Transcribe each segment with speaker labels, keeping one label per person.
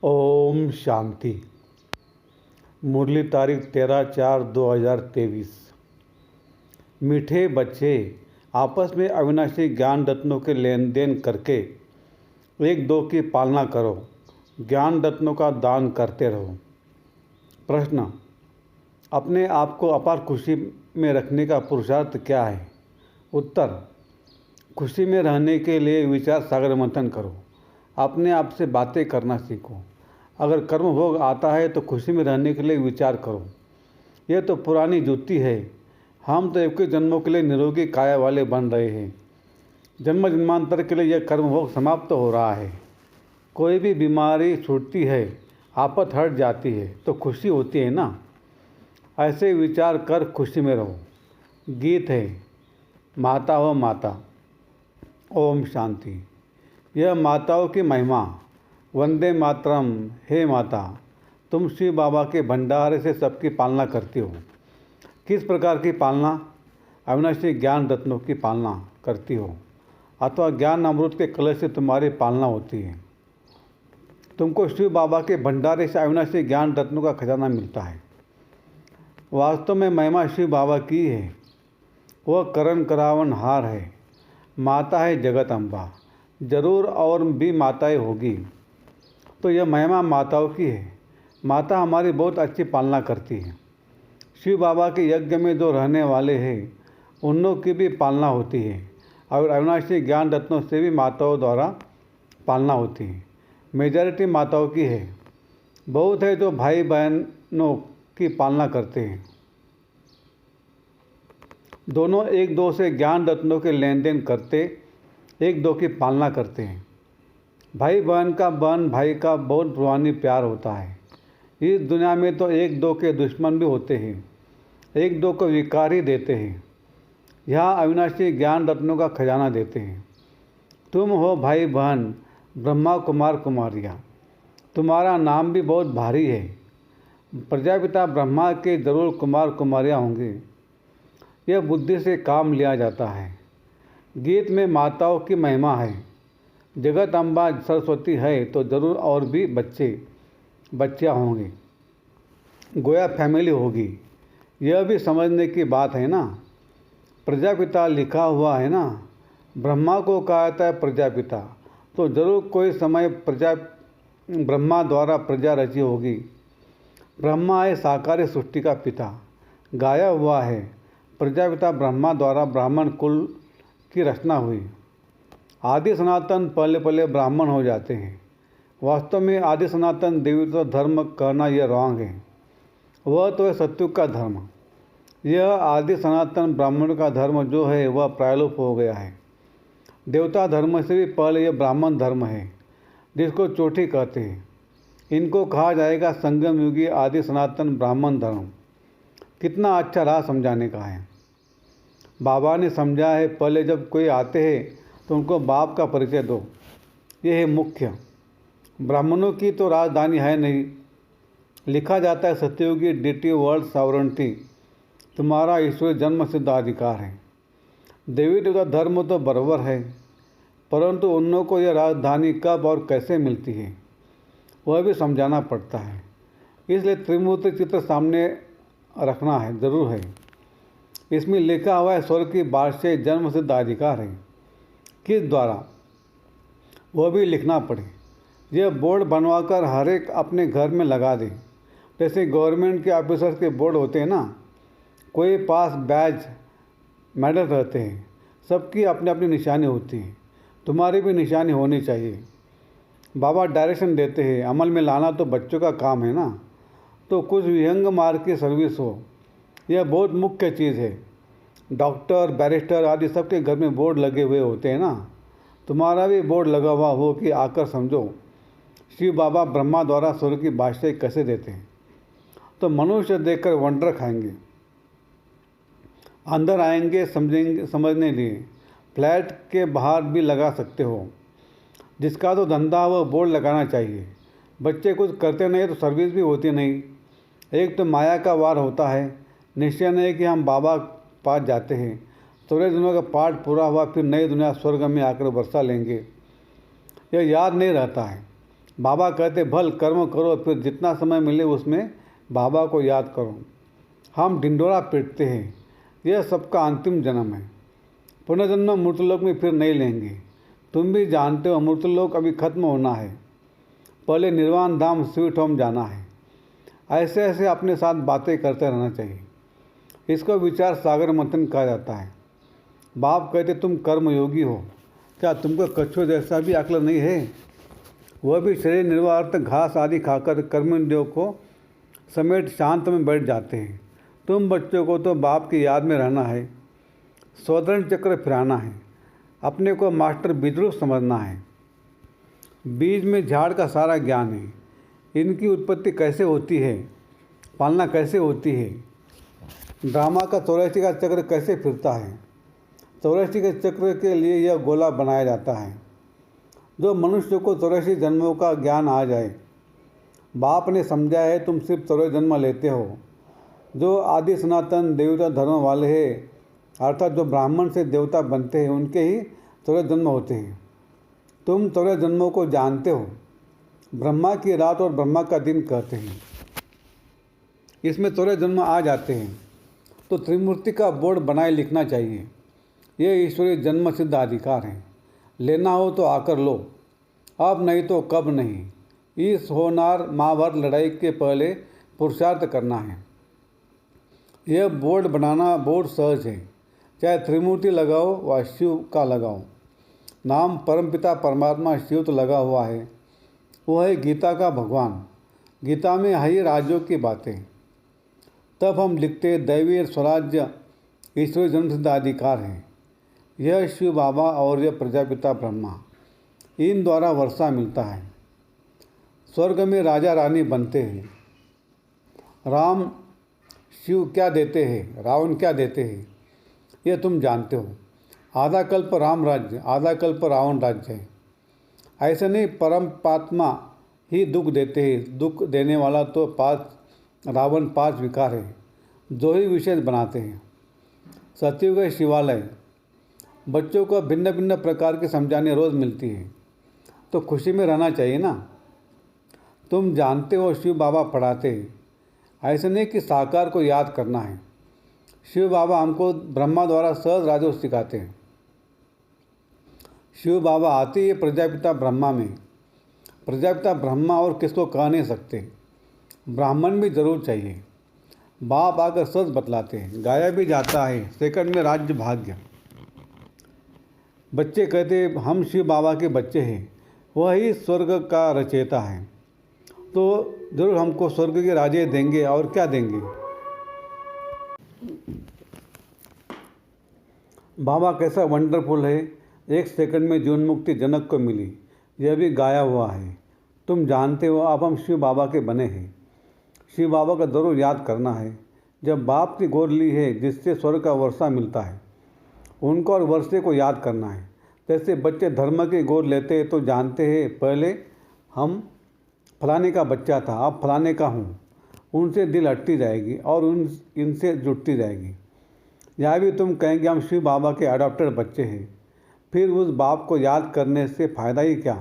Speaker 1: ओम शांति। मुरली तारीख 13/4/2023। मीठे बच्चे, आपस में अविनाशी ज्ञान रत्नों के लेन देन करके एक दो की पालना करो। ज्ञान रत्नों का दान करते रहो। प्रश्न: अपने आप को अपार खुशी में रखने का पुरुषार्थ क्या है? उत्तर: खुशी में रहने के लिए विचार सागर मंथन करो। अपने आप से बातें करना सीखो। अगर कर्म भोग आता है तो खुशी में रहने के लिए विचार करो। यह तो पुरानी जुत्ती है। हम तो 21 जन्मों के लिए निरोगी काया वाले बन रहे हैं। जन्म जन्मांतर के लिए यह कर्म भोग समाप्त हो रहा है। कोई भी बीमारी छूटती है, आफत हट जाती है तो खुशी होती है ना। ऐसे विचार कर खुशी में रहो। गीत है, माता हो माता। ओम शांति। यह माताओं की महिमा। वंदे मातरम। हे माता, तुम शिव बाबा के भंडारे से सबकी पालना करती हो। किस प्रकार की पालना? अविनाशी ज्ञान रत्नों की पालना करती हो, अथवा ज्ञान अमृत के कलश से तुम्हारी पालना होती है। तुमको शिव बाबा के भंडारे से अविनाशी ज्ञान रत्नों का खजाना मिलता है। वास्तव में महिमा शिव बाबा की है। वह करण करावन हार है। माता है जगत अम्बा। जरूर और भी माताएं होगी, तो यह महिमा माताओं की है। माता हमारी बहुत अच्छी पालना करती है। शिव बाबा के यज्ञ में जो रहने वाले हैं उन लोग की भी पालना होती है, और अविनाशी ज्ञान रत्नों से भी माताओं द्वारा पालना होती है। मेजॉरिटी माताओं की है। बहुत है जो भाई बहनों की पालना करते हैं। दोनों एक दो से ज्ञान रत्नों के लेन देन करते, एक दो की पालना करते हैं। भाई बहन का बहन भाई का बहुत पुरानी प्यार होता है। इस दुनिया में तो एक दो के दुश्मन भी होते हैं, एक दो को विकार ही देते हैं। यहाँ अविनाशी ज्ञान रत्नों का खजाना देते हैं। तुम हो भाई बहन ब्रह्मा कुमार कुमारियाँ। तुम्हारा नाम भी बहुत भारी है। प्रजापिता ब्रह्मा के जरूर कुमार कुमारियाँ होंगे। यह बुद्धि से काम लिया जाता है। गीत में माताओं की महिमा है। जगत अम्बा सरस्वती है तो ज़रूर और भी बच्चियाँ होंगी, गोया फैमिली होगी। यह भी समझने की बात है ना। प्रजापिता लिखा हुआ है ना। ब्रह्मा को कहा जाता है प्रजापिता, तो ज़रूर कोई समय ब्रह्मा द्वारा प्रजा रची होगी। ब्रह्मा है साकारी सृष्टि का पिता। गाया हुआ है प्रजापिता ब्रह्मा द्वारा ब्राह्मण कुल की रचना हुई। आदि सनातन पहले पहले ब्राह्मण हो जाते हैं। वास्तव में आदि सनातन देवी तो धर्म कहना यह रॉन्ग है। वह तो है सत्युग का धर्म। यह आदि सनातन ब्राह्मण का धर्म जो है वह प्रायलोप हो गया है। देवता धर्म से भी पहले यह ब्राह्मण धर्म है, जिसको चोटी कहते हैं। इनको कहा जाएगा संगम युगी आदि सनातन ब्राह्मण धर्म। कितना अच्छा राह समझाने का है। बाबा ने समझा है, पहले जब कोई आते हैं तो उनको बाप का परिचय दो। यह है मुख्य। ब्राह्मणों की तो राजधानी है नहीं। लिखा जाता है सत्ययुगी डिटी वर्ल्ड सॉवरेंटी तुम्हारा ईश्वरी जन्म सिद्ध अधिकार है। देवी देवता धर्म तो बराबर है, परंतु उन लोगों को यह राजधानी कब और कैसे मिलती है वह भी समझाना पड़ता है। इसलिए त्रिमूर्ति चित्र सामने रखना है जरूर है। इसमें लिखा हुआ है स्वर्ग की बादशाह जन्म सिद्ध अधिकार है। किस द्वारा वह भी लिखना पड़े। यह बोर्ड बनवाकर हर एक अपने घर में लगा दे। जैसे गवर्नमेंट के ऑफिसर्स के बोर्ड होते हैं ना, कोई पास बैज मेडल रहते हैं। सबकी अपनी अपनी निशानी होती है। तुम्हारी भी निशानी होनी चाहिए। बाबा डायरेक्शन देते हैं, अमल में लाना तो बच्चों का काम है ना। तो कुछ विहंग मार्ग की सर्विस हो, यह बहुत मुख्य चीज़ है। डॉक्टर बैरिस्टर आदि सबके घर में बोर्ड लगे हुए होते हैं ना। तुम्हारा भी बोर्ड लगा हुआ हो कि आकर समझो शिव बाबा ब्रह्मा द्वारा स्वर्ग की बादशाही कैसे देते हैं। तो मनुष्य देखकर वंडर खाएंगे, अंदर आएंगे समझने लिए। फ्लैट के बाहर भी लगा सकते हो। जिसका तो धंधा वह बोर्ड लगाना चाहिए। बच्चे कुछ करते नहीं तो सर्विस भी होती नहीं। एक तो माया का वार होता है। निश्चय नहीं कि हम बाबा पास जाते हैं, थोड़े दिनों का पाठ पूरा हुआ फिर नई दुनिया स्वर्ग में आकर वर्षा लेंगे, यह याद नहीं रहता है। बाबा कहते भल कर्म करो, फिर जितना समय मिले उसमें बाबा को याद करो। हम ढिंढोरा पीटते हैं, यह सबका अंतिम जन्म है। पुनर्जन्म मृतलोक में फिर नहीं लेंगे। तुम भी जानते हो मृतलोक अभी खत्म होना है, पहले निर्वाण धाम स्वीट होम जाना है। ऐसे ऐसे अपने साथ बातें करते रहना चाहिए। इसको विचार सागर मंथन कहा जाता है। बाप कहते तुम कर्मयोगी हो, क्या तुमको कच्छुए जैसा भी अक्ल नहीं है? वह भी शरीर निर्वाह अर्थ घास आदि खाकर कर्मेंद्रियों को समेट शांत में बैठ जाते हैं। तुम बच्चों को तो बाप की याद में रहना है, स्वर्ण चक्र फिराना है, अपने को मास्टर विद्रुप समझना है। बीज में झाड़ का सारा ज्ञान है। इनकी उत्पत्ति कैसे होती है, पालना कैसे होती है, ड्रामा का 84 का चक्र कैसे फिरता है। 84 के चक्र के लिए यह गोला बनाया जाता है। जो मनुष्य को 84 जन्मों का ज्ञान आ जाए, बाप ने समझा है तुम सिर्फ 84 जन्म लेते हो। जो आदि सनातन देवता धर्म वाले हैं, अर्थात जो ब्राह्मण से देवता बनते हैं, उनके ही 84 जन्म होते हैं। तुम 84 जन्मों को जानते हो। ब्रह्मा की रात और ब्रह्मा का दिन कहते हैं। इसमें 84 जन्म आ जाते हैं, तो त्रिमूर्ति का बोर्ड बनाए लिखना चाहिए। ये ईश्वरीय जन्म सिद्ध अधिकार है। लेना हो तो आकर लो, अब नहीं तो कब नहीं। इस होनार महाभारत लड़ाई के पहले पुरुषार्थ करना है। यह बोर्ड बनाना बहुत सहज है, चाहे त्रिमूर्ति लगाओ व शिव का लगाओ। नाम परमपिता परमात्मा शिव तो लगा हुआ है, वह है गीता का भगवान। गीता में है ही राज्यों की बातें। तब हम लिखते दैवीय स्वराज्य ईश्वरीय जन्मसिद्ध अधिकार है। यह शिव बाबा और यह प्रजापिता ब्रह्मा, इन द्वारा वर्षा मिलता है। स्वर्ग में राजा रानी बनते हैं। राम शिव क्या देते हैं, रावण क्या देते हैं, यह तुम जानते हो। आधा कल्प राम राज्य, आधा कल्प रावण राज्य है। ऐसे नहीं, परमात्मा ही दुख देते हैं। दुख देने वाला तो 5 रावण 5 विकार है, जो ही विशेष बनाते हैं। सतयुग है शिवालय। बच्चों को भिन्न भिन्न प्रकार की समझाने रोज़ मिलती है, तो खुशी में रहना चाहिए ना। तुम जानते हो शिव बाबा पढ़ाते हैं। ऐसे नहीं कि साकार को याद करना है। शिव बाबा हमको ब्रह्मा द्वारा सहज राजयोग सिखाते हैं। शिव बाबा आते ही प्रजापिता ब्रह्मा में। प्रजापिता ब्रह्मा और किसको कह नहीं सकते, ब्राह्मण भी जरूर चाहिए। बाप आकर सच बतलाते हैं। गाया भी जाता है सेकंड में राज्य भाग्य। बच्चे कहते हम शिव बाबा के बच्चे हैं, वही स्वर्ग का रचयिता है, तो जरूर हमको स्वर्ग के राजे देंगे। और क्या देंगे? बाबा कैसा वंडरफुल है, 1 सेकंड में जीवन मुक्ति जनक को मिली, यह भी गाया हुआ है। तुम जानते हो अब हम शिव बाबा के बने हैं। शिव बाबा का जरूर याद करना है। जब बाप की गोद ली है जिससे स्वर्ग का वर्षा मिलता है, उनको और वर्षे को याद करना है। जैसे बच्चे धर्म की गोद लेते हैं तो जानते हैं पहले हम फलाने का बच्चा था, अब फलाने का हूँ। उनसे दिल हटती जाएगी और इनसे जुटती जाएगी। यहाँ भी तुम कहेंगे हम शिव बाबा के अडॉप्टेड बच्चे हैं, फिर उस बाप को याद करने से फ़ायदा ही क्या?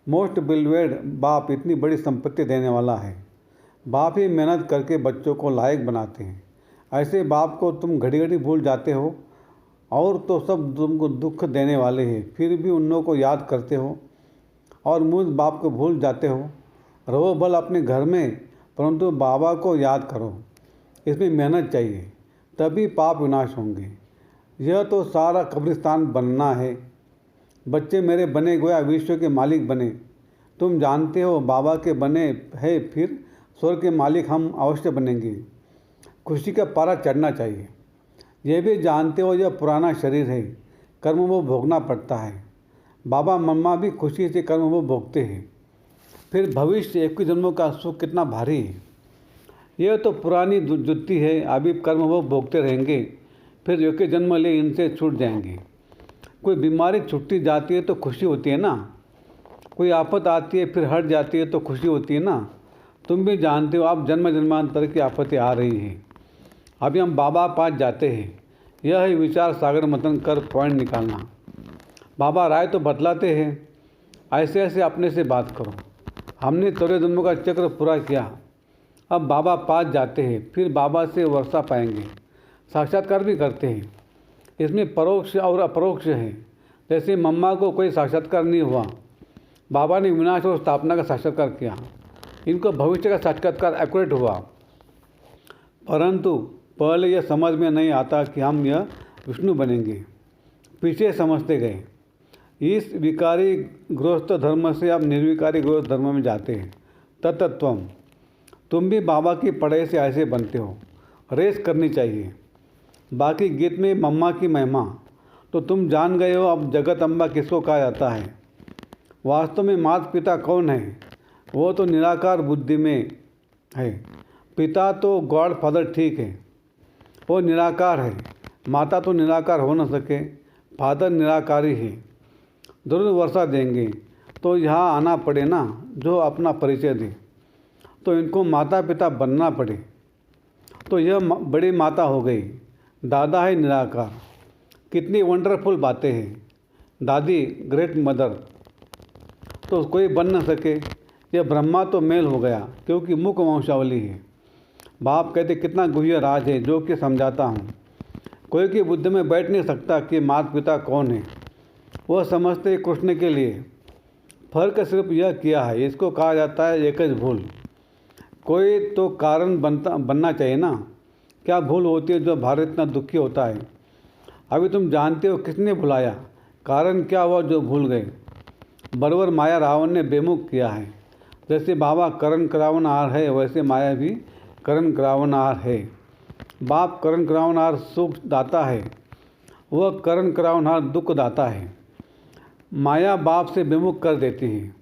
Speaker 1: मोस्ट बिलवेड बाप इतनी बड़ी संपत्ति देने वाला है। बाप ही मेहनत करके बच्चों को लायक बनाते हैं। ऐसे बाप को तुम घड़ी घड़ी भूल जाते हो, और तो सब तुमको दुख देने वाले हैं, फिर भी उन लोगों को याद करते हो और मुझ बाप को भूल जाते हो। रहो भल अपने घर में, परंतु बाबा को याद करो। इसमें मेहनत चाहिए, तभी पाप विनाश होंगे। यह तो सारा कब्रिस्तान बनना है। बच्चे मेरे बने गोया विश्व के मालिक बने। तुम जानते हो बाबा के बने हैं, फिर स्वर्ग के मालिक हम अवश्य बनेंगे। खुशी का पारा चढ़ना चाहिए। यह भी जानते हो यह पुराना शरीर है, कर्म वो भोगना पड़ता है। बाबा मम्मा भी खुशी से कर्म वो भोगते हैं। फिर भविष्य 21 जन्मों का सुख कितना भारी है। यह तो पुरानी जुत्ती है, अभी कर्म वो भोगते रहेंगे, फिर 21 जन्म ले इनसे छूट जाएंगे। कोई बीमारी छुट्टी जाती है तो खुशी होती है ना, कोई आफत आती है फिर हट जाती है तो खुशी होती है ना। तुम भी जानते हो आप जन्म जन्मांतर की आफतें आ रही हैं। अभी हम बाबा पास जाते हैं। यह है विचार सागर मंथन कर पॉइंट निकालना। बाबा राय तो बतलाते हैं, ऐसे ऐसे अपने से बात करो। हमने थोड़े जन्मों का चक्र पूरा किया, अब बाबा पास जाते हैं, फिर बाबा से वर्षा पाएंगे। साक्षात्कार भी करते हैं, इसमें परोक्ष और अपरोक्ष है। जैसे मम्मा को कोई साक्षात्कार नहीं हुआ, बाबा ने विनाश और स्थापना का साक्षात्कार किया, इनको भविष्य का साक्षात्कार एक्यूरेट हुआ। परंतु पहले यह समझ में नहीं आता कि हम यह विष्णु बनेंगे, पीछे समझते गए। इस विकारी गृहस्थ धर्म से आप निर्विकारी गृहस्थ धर्म में जाते हैं। तत्त्वम, तुम भी बाबा की पढ़ाई से ऐसे बनते हो। रेस करनी चाहिए। बाकी गीत में मम्मा की महिमा तो तुम जान गए हो। अब जगत अम्बा किसको कहा जाता है? वास्तव में माता पिता कौन है? वो तो निराकार बुद्धि में है। पिता तो गॉड फादर ठीक है, वो निराकार है। माता तो निराकार हो न सके, फादर निराकारी है। जरूर वर्षा देंगे तो यहाँ आना पड़े ना, जो अपना परिचय दे। तो इनको माता पिता बनना पड़े। तो यह बड़ी माता हो गई, दादा है निराकार। कितनी वंडरफुल बातें हैं। दादी ग्रेट मदर तो कोई बन न सके। यह ब्रह्मा तो मेल हो गया, क्योंकि मुख वंशावली है। बाप कहते कितना गुह्य राज है जो कि समझाता हूँ। कोई की बुद्धि में बैठ नहीं सकता कि माता पिता कौन है। वह समझते कृष्ण के लिए। फर्क सिर्फ यह किया है, इसको कहा जाता है एकज भूल। कोई तो कारण बनना चाहिए ना। क्या भूल होती है जो भारत इतना दुखी होता है? अभी तुम जानते हो किसने भुलाया, कारण क्या हुआ जो भूल गए। बरबर माया रावण ने बेमुख किया है। जैसे बाबा करण करावनहार है, वैसे माया भी करण करावनहार है। बाप करण करावनहार सुख दाता है, वह करण करावनहार दुख दाता है। माया बाप से बेमुख कर देती है।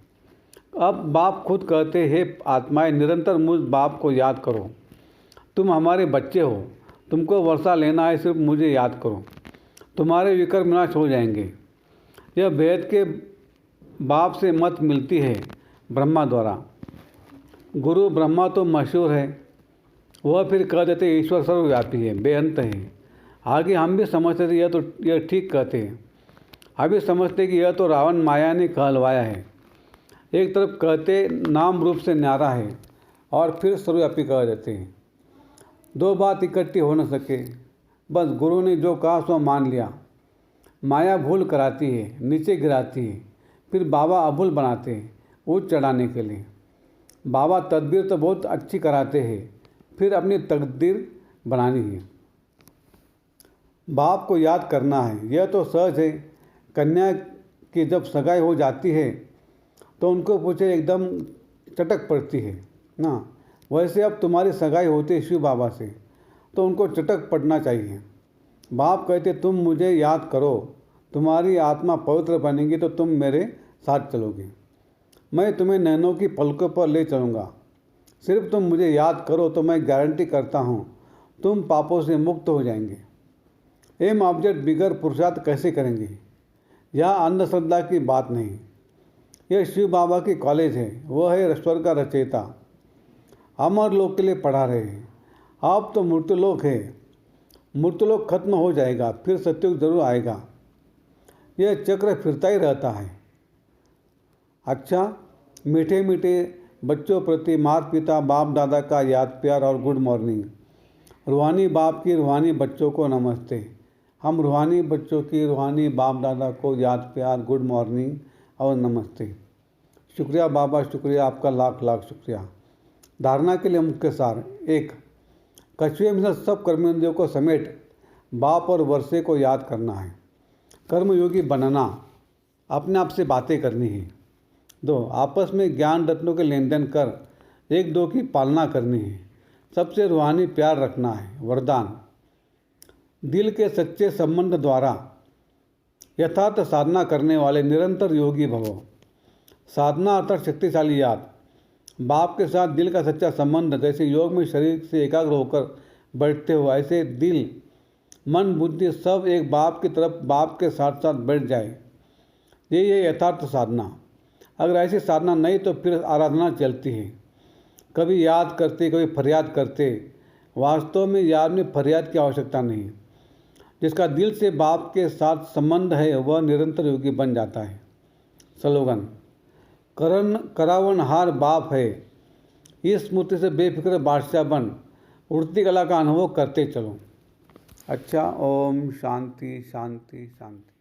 Speaker 1: अब बाप खुद कहते हैं, आत्माएं निरंतर मुझ बाप को याद करो। तुम हमारे बच्चे हो, तुमको वर्षा लेना है, सिर्फ मुझे याद करो, तुम्हारे विकर्म विनाश हो जाएंगे। यह वेद के बाप से मत मिलती है ब्रह्मा द्वारा। गुरु ब्रह्मा तो मशहूर है, वह फिर कह देते ईश्वर सर्वव्यापी है, बेअंत है। आगे हम भी समझते थे यह ठीक कहते हैं। अभी समझते कि यह तो रावण माया ने कहलवाया है। एक तरफ कहते नाम रूप से न्यारा है, और फिर सर्वव्यापी कह देते हैं। दो बात इकट्ठी हो न सके। बस गुरु ने जो कहा सो मान लिया। माया भूल कराती है, नीचे गिराती है, फिर बाबा अभूल बनाते हैं ऊँच चढ़ाने के लिए। बाबा तदबीर तो बहुत अच्छी कराते हैं, फिर अपनी तकदीर बनानी है। बाप को याद करना है, यह तो सहज है। कन्या की जब सगाई हो जाती है तो उनको पूछे एकदम चटक पड़ती है ना। वैसे अब तुम्हारी सगाई होती है शिव बाबा से, तो उनको चटक पड़ना चाहिए। बाप कहते तुम मुझे याद करो, तुम्हारी आत्मा पवित्र बनेगी तो तुम मेरे साथ चलोगे। मैं तुम्हें नैनों की पलकों पर ले चलूँगा। सिर्फ तुम मुझे याद करो तो मैं गारंटी करता हूँ तुम पापों से मुक्त हो जाएंगे। एम ऑब्जेक्ट बिगर पुरुषार्थ कैसे करेंगे? यह अंधश्रद्धा की बात नहीं। यह शिव बाबा की कॉलेज है, वह है स्वर्ग का रचयिता। अमर लोक के लिए पढ़ा रहे हैं। आप तो मृत्युलोक है। मृत्युलोक खत्म हो जाएगा, फिर सत्युग जरूर आएगा। यह चक्र फिरता ही रहता है। अच्छा, मीठे मीठे बच्चों प्रति माता पिता बाप दादा का याद प्यार और गुड मॉर्निंग। रूहानी बाप की रूहानी बच्चों को नमस्ते। हम रूहानी बच्चों की रूहानी बाप दादा को याद प्यार गुड मॉर्निंग और नमस्ते। शुक्रिया बाबा, शुक्रिया आपका, लाख लाख शुक्रिया। धारणा के लिए मुख्य सार। 1, कछुए में सब कर्मेंद्रियों को समेट बाप और वर्षे को याद करना है। कर्मयोगी बनना, अपने आप से बातें करनी है। 2, आपस में ज्ञान रत्नों के लेन देन कर एक दो की पालना करनी है। सबसे रूहानी प्यार रखना है। वरदान, दिल के सच्चे संबंध द्वारा यथार्थ साधना करने वाले निरंतर योगी भवो। साधना अर्थात शक्तिशाली याद। बाप के साथ दिल का सच्चा संबंध, जैसे योग में शरीर से एकाग्र होकर बैठते हो, ऐसे दिल मन बुद्धि सब एक बाप की तरफ बाप के साथ साथ बैठ जाए। यही है यथार्थ साधना। अगर ऐसी साधना नहीं तो फिर आराधना चलती है, कभी याद करते कभी फरियाद करते। वास्तव में याद में फरियाद की आवश्यकता नहीं। जिसका दिल से बाप के साथ संबंध है वह निरंतर योगी बन जाता है। स्लोगन, करावनहार बाप है। इस स्मृति से बेफिक्र बादशाह बन उड़ती कला का अनुभव करते चलो। अच्छा, ओम शांति शांति शांति।